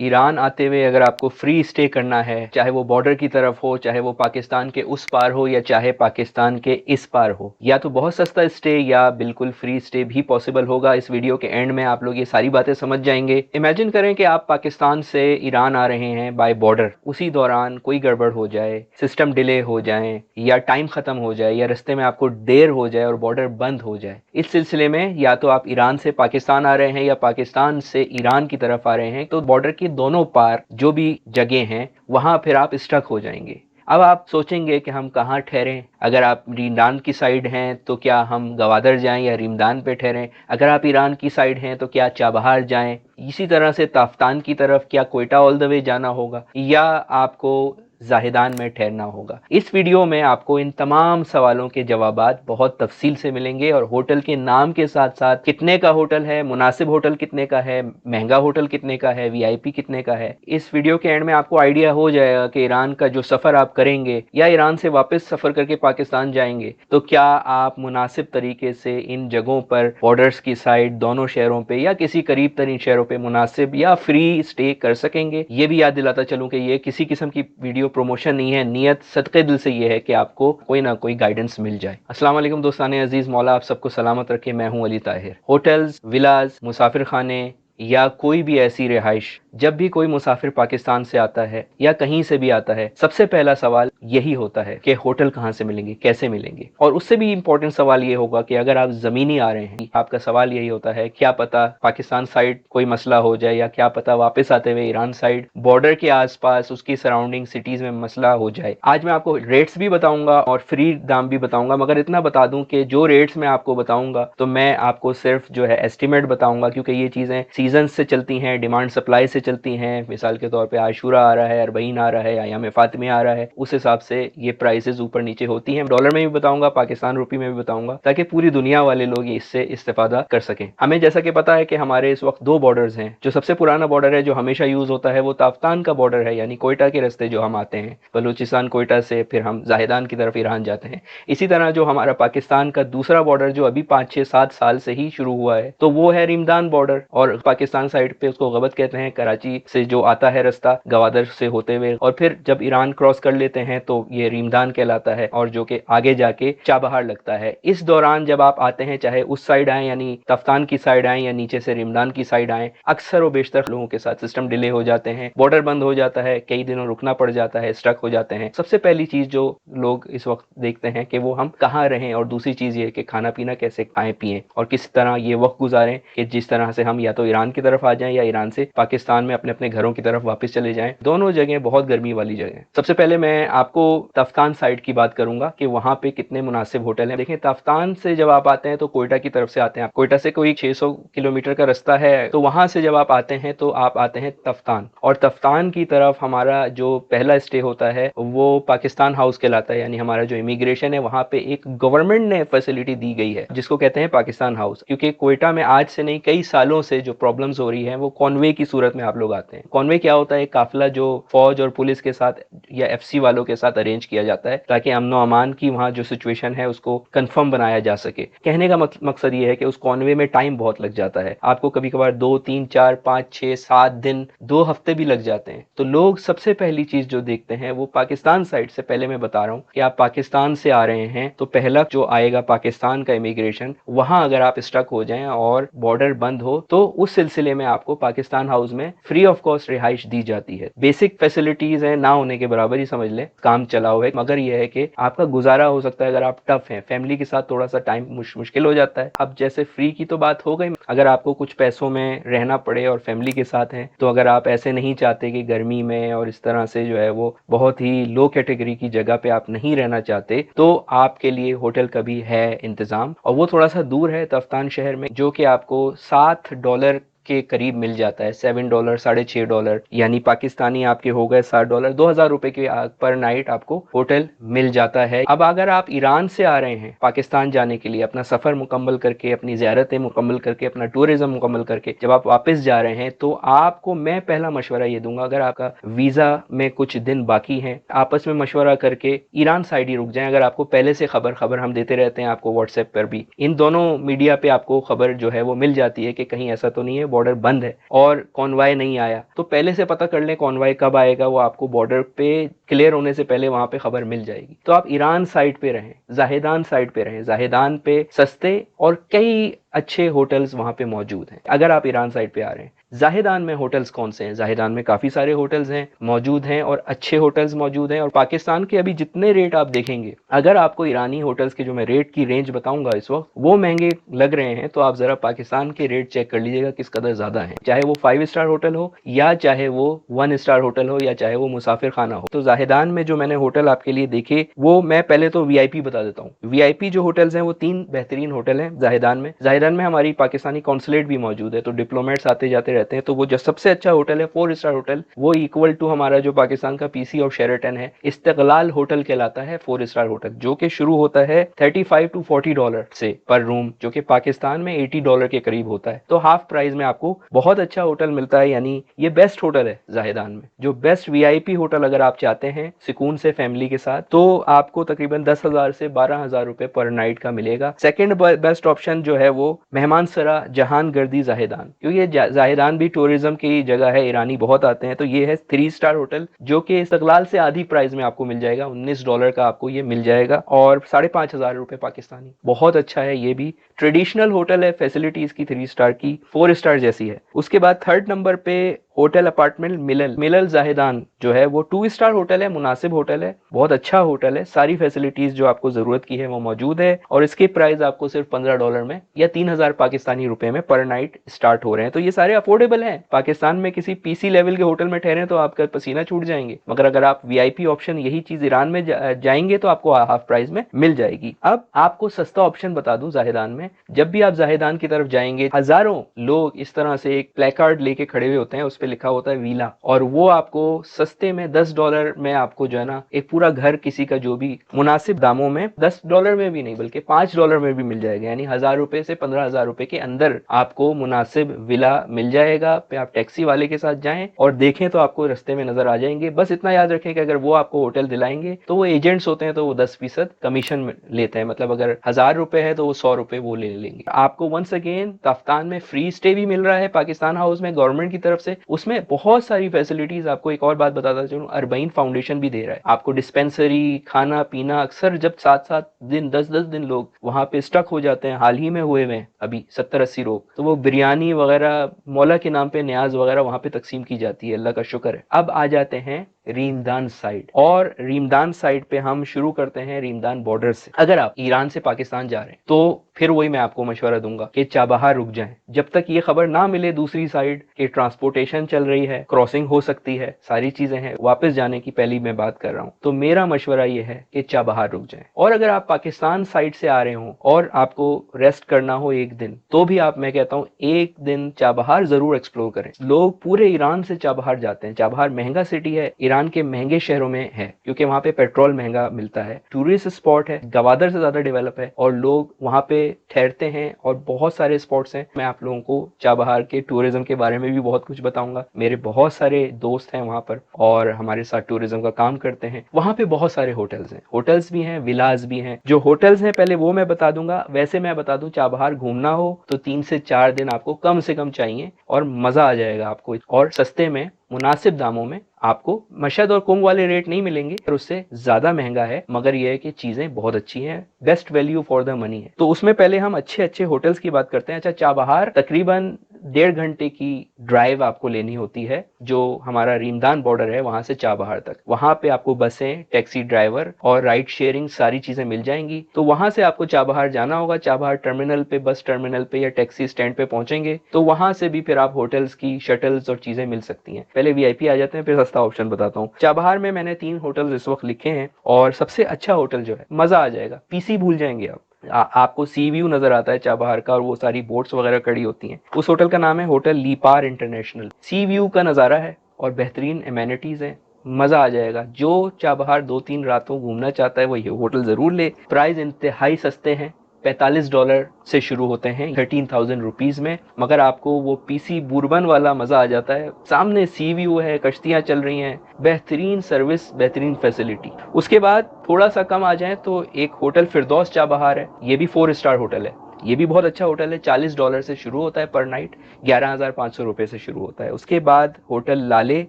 Iran आते हुए अगर आपको फ्री स्टे करना है, चाहे वो बॉर्डर की तरफ हो, चाहे वो पाकिस्तान के उस पार हो या चाहे पाकिस्तान के इस पार हो, या तो बहुत सस्ता स्टे या बिल्कुल फ्री स्टे भी पॉसिबल होगा। इस वीडियो के एंड में आप लोग ये सारी बातें समझ जाएंगे। इमेजिन करें कि आप पाकिस्तान से ईरान आ रहे हैं बाय बॉर्डर, उसी दौरान कोई गड़बड़ हो जाए, सिस्टम डिले हो जाए या टाइम खत्म हो जाए या रास्ते में आपको देर हो जाए और बॉर्डर बंद हो जाए। इस सिलसिले में या तो आप ईरान से पाकिस्तान आ रहे हैं या पाकिस्तान से ईरान की तरफ आ रहे हैं, तो बॉर्डर की दोनों पार जो भी जगह हैं वहां फिर आप स्टक हो जाएंगे। अब आप सोचेंगे कि हम कहाँ ठहरें। अगर आप रीमदान की साइड हैं तो क्या हम गवादर जाएं या रीमदान पे ठहरें। अगर आप ईरान की साइड हैं तो क्या चाबहार जाएं। इसी तरह से ताफ्तान की तरफ क्या कोयटा ऑल द वे जाना होगा या आपको जाहिदान में ठहरना होगा। इस वीडियो में आपको इन तमाम सवालों के जवाबात बहुत तफसील से मिलेंगे और होटल के नाम के साथ साथ कितने का होटल है, मुनासिब होटल कितने का है, महंगा होटल कितने का है, वीआईपी कितने का है। इस वीडियो के एंड में आपको आइडिया हो जाएगा कि ईरान का जो सफ़र आप करेंगे या ईरान से वापस सफ़र करके पाकिस्तान जाएंगे तो क्या आप मुनासिब तरीके से इन जगहों पर बॉर्डर्स की साइड दोनों शहरों पे या किसी करीब तरीन शहरों पे मुनासिब या फ्री स्टे कर सकेंगे। ये भी याद दिलाता चलूं कि ये किसी किस्म की वीडियो प्रमोशन नहीं है, नियत सदक़े दिल से ये है कि आपको कोई ना कोई गाइडेंस मिल जाए। अस्सलाम वालेकुम दोस्तान अजीज, मौला आप सबको सलामत रखे। मैं हूं अली ताहिर। होटल्स, विलाज, मुसाफिर खाने या कोई भी ऐसी रिहाइश, जब भी कोई मुसाफिर पाकिस्तान से आता है या कहीं से भी आता है, सबसे पहला सवाल यही होता है कि होटल कहाँ से मिलेंगे, कैसे मिलेंगे। और उससे भी इंपॉर्टेंट सवाल ये होगा कि अगर आप ज़मीनी आ रहे हैं, आपका सवाल यही होता है क्या पता पाकिस्तान साइड कोई मसला हो जाए या क्या पता वापस आते हुए ईरान साइड बॉर्डर के आसपास उसकी सराउंडिंग सिटीज़ में मसला हो जाए। आज मैं आपको रेट्स भी बताऊंगा और फ्री दाम भी बताऊंगा, मगर इतना बता दूं कि जो रेट्स मैं आपको बताऊंगा तो मैं आपको सिर्फ जो है एस्टिमेट बताऊंगा, क्योंकि ये चीज़ें सीजन से चलती हैं, डिमांड सप्लाई से चलती हैं। मिसाल के तौर पे आशूरा आ रहा है, अरबईन आ रहा है, अय्याम फातिमे आ रहा है, उस हिसाब से ये प्राइसेस ऊपर नीचे होती हैं। डॉलर में भी बताऊंगा, पाकिस्तान रुपी में भी बताऊंगा, ताकि पूरी दुनिया वाले लोग इससे इस्तेफादा कर सकें। हमें जैसा कि पता है कि हमारे इस वक्त दो बॉर्डर्स हैं। जो सबसे पुराना बॉर्डर है, जो हमेशा यूज होता है, वो ताफ्तान का बॉर्डर है, यानी कोयटा के रास्ते जो हम आते हैं बलूचिस्तान कोयटा से, फिर हम जाहिदान की तरफ ईरान जाते हैं। इसी तरह जो हमारा पाकिस्तान का दूसरा बॉर्डर जो अभी 5-6-7 साल से ही शुरू हुआ है, तो वो है रीमदान बॉर्डर। और पाकिस्तान साइड पे उसको गबत कहते हैं। कराची से जो आता है रास्ता गवादर से होते हुए और फिर जब ईरान क्रॉस कर लेते हैं तो ये रीमदान कहलाता है, और जो कि आगे जाके चाबहार लगता है। इस दौरान जब आप आते हैं, चाहे उस साइड आए यानी तफ्तान की साइड आए या नीचे से रीमदान की साइड आए, अक्सर व बेशतर लोगों के साथ सिस्टम डिले हो जाते हैं, बॉर्डर बंद हो जाता है, कई दिनों रुकना पड़ जाता है, स्टक हो जाते हैं। सबसे पहली चीज जो लोग इस वक्त देखते हैं कि वो हम कहाँ रहें, और दूसरी चीज ये कि खाना पीना कैसे खाएं पिएं और किस तरह ये वक्त गुजारें कि जिस तरह से हम या तो ईरान की तरफ आ जाएं या ईरान से पाकिस्तान में अपने अपने घरों की तरफ वापस चले जाएं। दोनों जगह बहुत गर्मी वाली जगह हैं। सबसे पहले मैं आपको तफ्तान साइड की बात करूंगा कि वहां पे कितने मुनासिब होटल हैं। देखें, तफ्तान से जब आप आते हैं तो कोयटा की तरफ से आते हैं, कोयटा से कोई 600 किलोमीटर का रास्ता है, तो वहां से जब आप आते हैं तो आप आते हैं तफ्तान। और तफ्तान की तरफ हमारा जो पहला स्टे होता है वो पाकिस्तान हाउस कहलाता है, यानी हमारा जो इमिग्रेशन है वहां पे एक गवर्नमेंट ने फैसिलिटी दी गई है जिसको कहते हैं पाकिस्तान हाउस। क्योंकि कोयटा में आज से नहीं कई सालों से जो प्रॉब्लम्स हो रही है वो कॉन्वे की सूरत में आप लोग आते हैं। कॉन्वे क्या होता है? एक काफिला जो फौज और पुलिस के साथ या एफसी वालों के साथ अरेंज किया जाता है ताकि अमनो अमान की वहां जो सिचुएशन है उसको कंफर्म बनाया जा सके। कहने का मकसद ये है कि उस कॉन्वे में टाइम बहुत लग जाता है, आपको कभी कभार 2 3 4 5 6 7 दिन, 2 हफ्ते भी लग जाते हैं। तो लोग सबसे पहली चीज जो देखते हैं वो पाकिस्तान साइड से, पहले मैं बता रहा हूँ कि आप पाकिस्तान से आ रहे हैं तो पहला जो आएगा पाकिस्तान का इमिग्रेशन, वहां अगर आप स्टक हो जाएं और बॉर्डर बंद हो तो उस सिलसिले में आपको पाकिस्तान हाउस में फ्री ऑफ कॉस्ट रिहाइश दी जाती है। बेसिक फैसिलिटीज है, ना होने के बराबर ही समझ लें, काम चलाओ है, मगर यह है कि आपका गुजारा हो सकता है। अगर आप टफ हैं, फैमिली के साथ थोड़ा सा टाइम मुश्किल हो जाता है। अब जैसे फ्री की तो बात हो गई, अगर आपको कुछ पैसों में रहना पड़े और फैमिली के साथ हैं, तो अगर आप ऐसे नहीं चाहते कि गर्मी में और इस तरह से जो है वो बहुत ही लो कैटेगरी की जगह पे आप नहीं रहना चाहते, तो आपके लिए होटल का भी है इंतजाम। और वो थोड़ा सा दूर है तफ्तान शहर में, जो कि आपको $7 के करीब मिल जाता है। $7, $6.5, यानी पाकिस्तानी आपके हो गए $7, 2,000 के पर नाइट आपको होटल मिल जाता है। अब अगर आप ईरान से आ रहे हैं पाकिस्तान जाने के लिए, अपना सफर मुकम्मल करके, अपनी ज़ियारतें मुकम्मल करके, अपना टूरिज्म मुकम्मल करके जब आप वापस जा रहे हैं, तो आपको मैं पहला मशवरा ये दूंगा, अगर आपका वीजा में कुछ दिन बाकी हैं, आपस में मशवरा करके ईरान साइड ही रुक जाएं। अगर आपको पहले से खबर हम देते रहते हैं आपको व्हाट्सएप पर भी, इन दोनों मीडिया पे आपको खबर जो है वो मिल जाती है कि कहीं ऐसा तो नहीं है बॉर्डर बंद है और कॉन्वॉय नहीं आया, तो पहले से पता कर लें कॉन्वॉय कब आएगा, वो आपको बॉर्डर पे क्लियर होने से पहले वहां पे खबर मिल जाएगी। तो आप ईरान साइड पे रहें, जाहेदान साइड पे रहें, जाहेदान पे सस्ते और कई अच्छे होटल्स वहां पे मौजूद हैं अगर आप ईरान साइड पे आ रहे हैं। जाहेदान में होटल्स कौन से हैं? जाहेदान में काफी सारे होटल्स हैं, मौजूद हैं और अच्छे होटल्स मौजूद हैं। और पाकिस्तान के अभी जितने रेट आप देखेंगे, अगर आपको ईरानी होटल्स के जो मैं रेट की रेंज बताऊंगा इस वक्त वो महंगे लग रहे हैं, तो आप जरा पाकिस्तान के रेट चेक कर लीजिएगा किस कदर ज्यादा है, चाहे वो 5 स्टार होटल हो या चाहे वो 1 स्टार होटल हो या चाहे वो मुसाफिर खाना हो। तो जाहेदान में जो मैंने होटल आपके लिए देखे, वो मैं पहले तो वीआईपी बता देता हूँ। वीआईपी जो होटल्स हैं वो 3 बेहतरीन होटल हैं जाहेदान में। जाहेदान में हमारी पाकिस्तानी कॉन्सुलेट भी मौजूद है, तो डिप्लोमेट्स आते जाते रहते हैं। तो वो जो सबसे अच्छा होटल है 4 स्टार होटल, वो इक्वल टू हमारा जो पाकिस्तान का पीसी और शेरेटन है, इस्तिकलाल होटल कहलाता है 4 स्टार होटल, जो कि शुरू होता है $35 to $40 से पर रूम, जो कि पाकिस्तान में $80 के करीब होता है। तो हाफ प्राइस में आपको बहुत अच्छा होटल मिलता है, यानी ये बेस्ट होटल है जाहेदान में। जो बेस्ट वीआईपी होटल अगर आप चाहते हैं सुकून से फैमिली के साथ, तो आपको तकरीबन 10,000 से 12,000 रुपए पर नाइट का मिलेगा। सेकंड बेस्ट ऑप्शन जो है वो मेहमान सरा जहान गर्दी जाहेदान, क्योंकि ये जाहेदान भी टूरिज्म की जगह है, ईरानी बहुत आते हैं। तो ये है 3 स्टार होटल, जो कि इस्तिकलाल से आधी प्राइस में आपको मिल जाएगा, $19 का आपको ये मिल जाएगा और 5,500 रुपए पाकिस्तानी। बहुत अच्छा है, ये भी ट्रेडिशनल होटल है, फैसिलिटीज की 3 स्टार की 4 स्टार जैसी है। उसके बाद थर्ड नंबर पे होटल अपार्टमेंट मिलल, मिलल जाहेदान जो है वो 2 स्टार होटल है, मुनासिब होटल है, बहुत अच्छा होटल है, सारी फैसिलिटीज जो आपको जरूरत की है वो मौजूद है और इसके प्राइस आपको सिर्फ $15 में या 3,000 पाकिस्तानी रुपए में पर नाइट स्टार्ट हो रहे हैं। तो ये सारे अफोर्डेबल हैं। पाकिस्तान में किसी पीसी लेवल के होटल में ठहरे तो आपका पसीना छूट जाएंगे, मगर अगर आप वीआईपी ऑप्शन यही चीज ईरान में जाएंगे तो आपको हाफ प्राइस में मिल जाएगी। अब आपको सस्ता ऑप्शन बता दूं जाहेदान में, जब भी आप जाहेदान की तरफ जाएंगे, हजारों लोग इस तरह से एक प्लेकार्ड लेके खड़े हुए होते हैं, उस पे लिखा होता है वीला, और वो आपको सस्ते में $10 में आपको जो है ना एक पूरा घर किसी का जो भी मुनासिब दामों में, $10 में भी नहीं बल्कि $5 में भी मिल जाएगा, यानी 1,000 रुपए से 15,000 रुपए के अंदर आपको मुनासिब विला मिल जाएगा। पे आप टैक्सी वाले के साथ जाएं और देखें तो आपको रास्ते में नजर आ जाएंगे। बस इतना याद रखें कि अगर वो आपको होटल दिलाएंगे तो वो एजेंट्स होते हैं, तो वो 10% कमीशन लेते हैं, मतलब अगर 1,000 रुपए है तो वो 100 रुपए वो ले लेंगे। आपको वंस अगेन कफ्तान में फ्री स्टे भी मिल रहा है पाकिस्तान हाउस में गवर्नमेंट की तरफ से, उसमें बहुत सारी फैसिलिटीज। आपको एक और बात बताता चलूं, अरबईन फाउंडेशन भी दे रहा है आपको डिस्पेंसरी, खाना पीना। अक्सर जब 7-7 दिन 10-10 दिन लोग वहां पे स्टक हो जाते हैं, हाल ही में हुए हैं अभी 70-80 लोग, तो वो बिरयानी वगैरह मौला के नाम पे न्याज वगैरह वहां पे तकसीम की जाती है, अल्लाह का शुक्र है। अब आ जाते हैं रीमदान साइड, और रीमदान साइड पे हम शुरू करते हैं रीमदान बॉर्डर से। अगर आप ईरान से पाकिस्तान जा रहे हैं तो फिर वही मैं आपको मशवरा दूंगा कि चाबहार रुक जाएं, जब तक ये खबर ना मिले दूसरी साइड के ट्रांसपोर्टेशन चल रही है, क्रॉसिंग हो सकती है, सारी चीजें हैं, वापस जाने की पहली मैं बात कर रहा हूं। तो मेरा मशवरा ये है कि चाबहार रुक जाएं। और अगर आप पाकिस्तान साइड से आ रहे हो और आपको रेस्ट करना हो एक दिन, तो भी आप, मैं कहता हूं, एक दिन चाबहार जरूर एक्सप्लोर करें। लोग पूरे ईरान से चाबहार जाते हैं। चाबहार महंगा सिटी है, ईरान के महंगे शहरों में है, क्योंकि वहां पे पेट्रोल महंगा मिलता है, टूरिस्ट स्पॉट है, गवादर से ज्यादा डेवलप है और लोग वहां पे ठहरते हैं और बहुत सारे स्पॉट्स हैं। मैं आप लोगों को चाबहार के टूरिज्म के बारे में भी बहुत कुछ बताऊंगा। मेरे बहुत सारे दोस्त हैं वहां पर और हमारे साथ टूरिज्म का काम करते हैं। वहां पे बहुत सारे होटल्स हैं, होटल्स भी हैं, विलास भी हैं। जो होटल्स हैं पहले वो मैं बता दूंगा। वैसे मैं बता दूं, चाबहार घूमना हो तो 3 से 4 दिन आपको कम से कम चाहिए और मजा आ जाएगा आपको, और सस्ते में मुनासिब दामों में। आपको मशहद और कुंभ वाले रेट नहीं मिलेंगे, पर उससे ज्यादा महंगा है, मगर यह है कि चीजें बहुत अच्छी हैं, best value for the money है। तो उसमें पहले हम अच्छे अच्छे होटल्स की बात करते हैं। अच्छा, चाबहार तकरीबन 1.5 घंटे की ड्राइव आपको लेनी होती है, जो हमारा रीमदान बॉर्डर है वहां से चाबहार तक। वहां पे आपको बसें, टैक्सी ड्राइवर और राइड शेयरिंग सारी चीजें मिल जाएंगी। तो वहां से आपको चाबहार जाना होगा। चाबहार टर्मिनल पे, बस टर्मिनल पे या टैक्सी स्टैंड पे पहुंचेंगे तो वहां से भी फिर आप होटल्स की शटल्स और चीजें मिल सकती हैं। पहले वीआईपी आ जाते हैं, फिर सस्ता ऑप्शन बताता हूँ। चाबहार में मैंने 3 होटल इस वक्त लिखे हैं और सबसे अच्छा होटल जो है, मजा आ जाएगा, पीसी भूल जाएंगे आप। आपको सी व्यू नजर आता है चाबहार का और वो सारी बोट्स वगैरह खड़ी होती हैं। उस होटल का नाम है होटल लीपार इंटरनेशनल। सी व्यू का नजारा है और बेहतरीन एमेनिटीज है, मजा आ जाएगा। जो चाबहार 2-3 रातों घूमना चाहता है वो ये होटल जरूर ले। प्राइस इंतहाई सस्ते हैं, $45 से शुरू होते हैं 13,000 रुपीज में, मगर आपको वो पीसी बुरबन वाला मजा आ जाता है। सामने सी व्यू है, कश्तियां चल रही हैं, बेहतरीन सर्विस, बेहतरीन फैसिलिटी। उसके बाद थोड़ा सा कम आ जाए तो एक होटल फिरदौस चाबहार है, ये भी 4 स्टार होटल है। ये भी बहुत अच्छा होटल है, $40 से शुरू होता है पर नाइट, 11,500 रुपए से शुरू होता है। उसके बाद होटल लाले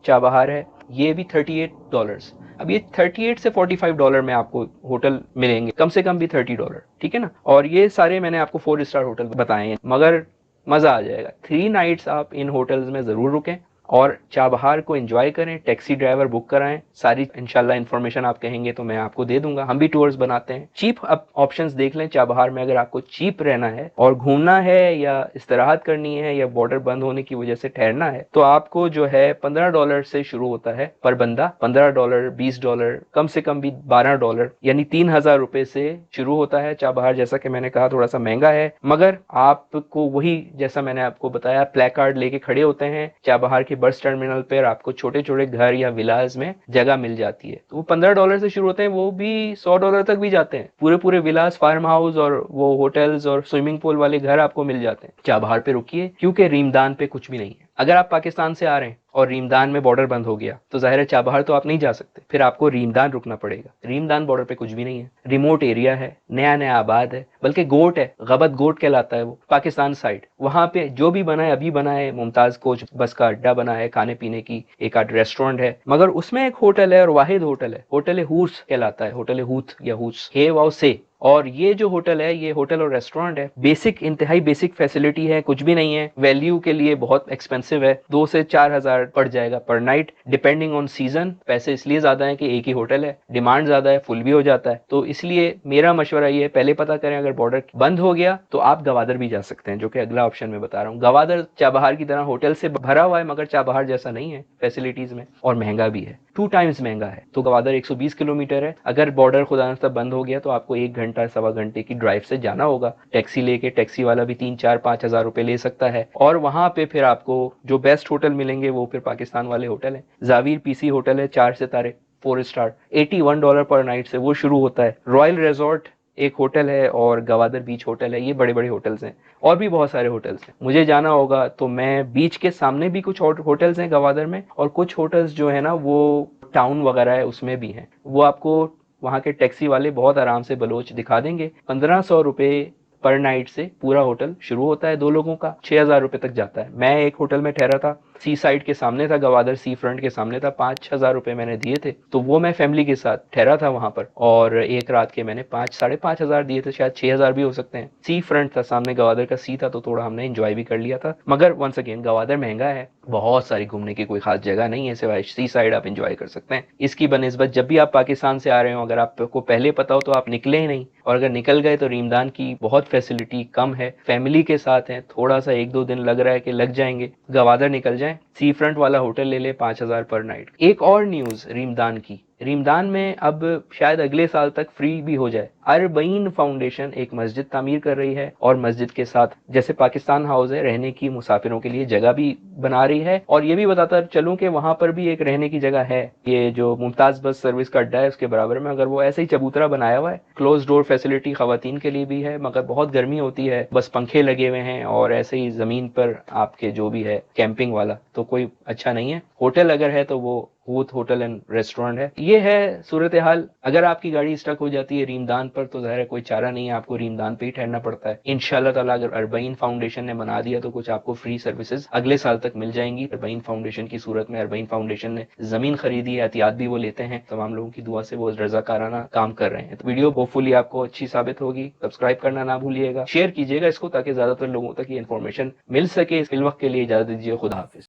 चाबहार है, ये भी $38। अब ये 38 से $45 में आपको होटल मिलेंगे, कम से कम भी $30, ठीक है ना। और ये सारे मैंने आपको 4 स्टार होटल बताए हैं, मगर मजा आ जाएगा। 3 नाइट्स आप इन होटल्स में जरूर रुकें और चाबहार को एंजॉय करें। टैक्सी ड्राइवर बुक कराएं, सारी इंशाल्लाह इन्फॉर्मेशन आप कहेंगे तो मैं आपको दे दूंगा। हम भी टूर्स बनाते हैं। चीप ऑप्शंस देख लें चाबहार में, अगर आपको चीप रहना है और घूमना है या इस्तराहत करनी है या बॉर्डर बंद होने की वजह से ठहरना है, तो आपको जो है $15 से शुरू होता है पर बंदा। $15, $20, कम से कम भी $12, यानी $3,000 से शुरू होता है चाबहार। जैसा कि मैंने कहा थोड़ा सा महंगा है, मगर आपको वही जैसा मैंने आपको बताया प्ले कार्ड लेके खड़े होते हैं चाबहार के बस टर्मिनल पर, आपको छोटे छोटे घर या विलाज में जगह मिल जाती है। तो वो $15 से शुरू होते हैं, वो भी $100 तक भी जाते हैं। पूरे पूरे विलास, फार्म हाउस और वो होटल्स और स्विमिंग पूल वाले घर आपको मिल जाते हैं। चाबहार पे रुकिए, क्योंकि रीमदान पे कुछ भी नहीं है। अगर आप पाकिस्तान से आ रहे हैं और रीमदान में बॉर्डर बंद हो गया तो जाहिर है चाबहार तो आप नहीं जा सकते, फिर आपको रीमदान रुकना पड़ेगा। रीमदान बॉर्डर पे कुछ भी नहीं है, रिमोट एरिया है, नया नया आबाद है, बल्कि गोट है, गबत गोट कहलाता है वो, पाकिस्तान साइड। वहां पे जो भी बना है अभी बना है, मुमताज कोच बस का अड्डा बना है, खाने पीने की एक आध रेस्टोरेंट है, मगर उसमें एक होटल है और वाहिद होटल है, होटल हूस कहलाता है, होटल हूथ या हूस, हे वाओ से। और ये जो होटल है, ये होटल और रेस्टोरेंट है, बेसिक, इंतहाई बेसिक फैसिलिटी है, कुछ भी नहीं है। वैल्यू के लिए बहुत एक्सपेंसिव है, 2 से 4,000 पड़ जाएगा पर नाइट, डिपेंडिंग ऑन सीजन। पैसे इसलिए ज्यादा है कि एक ही होटल है, डिमांड ज्यादा है, फुल भी हो जाता है। तो इसलिए मेरा मशवरा ये है, पहले पता करें, अगर बॉर्डर बंद हो गया तो आप गवादर भी जा सकते हैं, जो कि अगला ऑप्शन में बता रहा हूँ। गवादर चाबहार की तरह होटल से भरा हुआ है, मगर चाबहार जैसा नहीं है फैसिलिटीज में, और महंगा भी है, 2 टाइम्स महंगा है। तो गवादर 120 किलोमीटर है। अगर बॉर्डर खुदा न बंद हो गया तो आपको 1 घंटा सवा घंटे की ड्राइव से जाना होगा टैक्सी लेके। टैक्सी वाला भी 3-4-5 हज़ार रुपए ले सकता है। और वहां पे फिर आपको जो बेस्ट होटल मिलेंगे वो फिर पाकिस्तान वाले होटल है। जावीर पीसी होटल है, 4 सितारे, 4 स्टार, $81 पर नाइट से वो शुरू होता है। रॉयल रिजॉर्ट एक होटल है और गवादर बीच होटल है। ये बड़े बड़े होटल्स हैं, और भी बहुत सारे होटल्स हैं। मुझे जाना होगा तो मैं, बीच के सामने भी कुछ होटल्स हैं गवादर में, और कुछ होटल्स जो है ना वो टाउन वगैरह है उसमें भी हैं। वो आपको वहाँ के टैक्सी वाले बहुत आराम से बलोच दिखा देंगे। 1,500 रुपए पर नाइट से पूरा होटल शुरू होता है, 2 लोगों का 6,000 रुपए तक जाता है। मैं एक होटल में ठहरा था, सी साइड के सामने था, गवादर सी फ्रंट के सामने था। 5,000 रुपए मैंने दिए थे, तो वो मैं फैमिली के साथ ठहरा था वहां पर, और एक रात के मैंने 5-5,500 दिए थे, शायद 6,000 भी हो सकते हैं। सी फ्रंट था सामने, गवादर का सी था, तो थोड़ा हमने एंजॉय भी कर लिया था। मगर वंस अगेन गवादर महंगा है, बहुत सारी घूमने की कोई खास जगह नहीं है, सिवाय सी साइड आप एंजॉय कर सकते हैं। इसकी बनिस्बत जब भी आप पाकिस्तान से आ रहे हो, अगर आपको पहले पता हो तो आप निकले ही नहीं, और अगर निकल गए तो रीमदान की बहुत फैसिलिटी कम है। फैमिली के साथ है, थोड़ा सा 1-2 दिन लग रहा है कि लग जाएंगे, गवादर निकल जाएं, सी फ्रंट वाला होटल ले ले, 5,000 पर नाइट। एक और न्यूज रीमदान की, रीमदान में अब शायद अगले साल तक फ्री भी हो जाए। अरबईन फाउंडेशन एक मस्जिद तामीर कर रही है, और मस्जिद के साथ जैसे पाकिस्तान हाउस है, रहने की मुसाफिरों के लिए जगह भी बना रही है। और ये भी बताता चलूं कि वहां पर भी एक रहने की जगह है। ये जो मुमताज बस सर्विस का अड्डा है उसके बराबर में, अगर वो ऐसे ही चबूतरा बनाया हुआ है, क्लोज डोर फैसिलिटी खवातीन के लिए भी है, मगर बहुत गर्मी होती है, बस पंखे लगे हुए हैं, और ऐसे ही जमीन पर आपके जो भी है कैंपिंग वाला, तो कोई अच्छा नहीं है। होटल अगर है तो वो हूथ होटल एंड रेस्टोरेंट है। ये है सूरत हाल। अगर आपकी गाड़ी स्टक हो जाती है रीमदान पर तो जाहिर है कोई चारा नहीं है, आपको रीमदान पे ही ठहरना पड़ता है। इंशाल्लाह ताला अगर अरबईन फाउंडेशन ने बना दिया तो कुछ आपको फ्री सर्विसेज अगले साल तक मिल जाएंगी। अरबईन फाउंडेशन की सूरत में, अरबईन फाउंडेशन ने जमीन खरीदी है, एहतियात भी वो लेते हैं, तमाम लोगों की दुआ से वो रजाकाराना काम कर रहे हैं। तो वीडियो होपफुली आपको अच्छी साबित होगी। सब्सक्राइब करना ना भूलिएगा, शेयर कीजिएगा इसको ताकि ज्यादातर लोगों तक ये इन्फॉर्मेशन मिल सके। इस वक्त के लिए इजाजत दीजिए, खुदा हाफिज।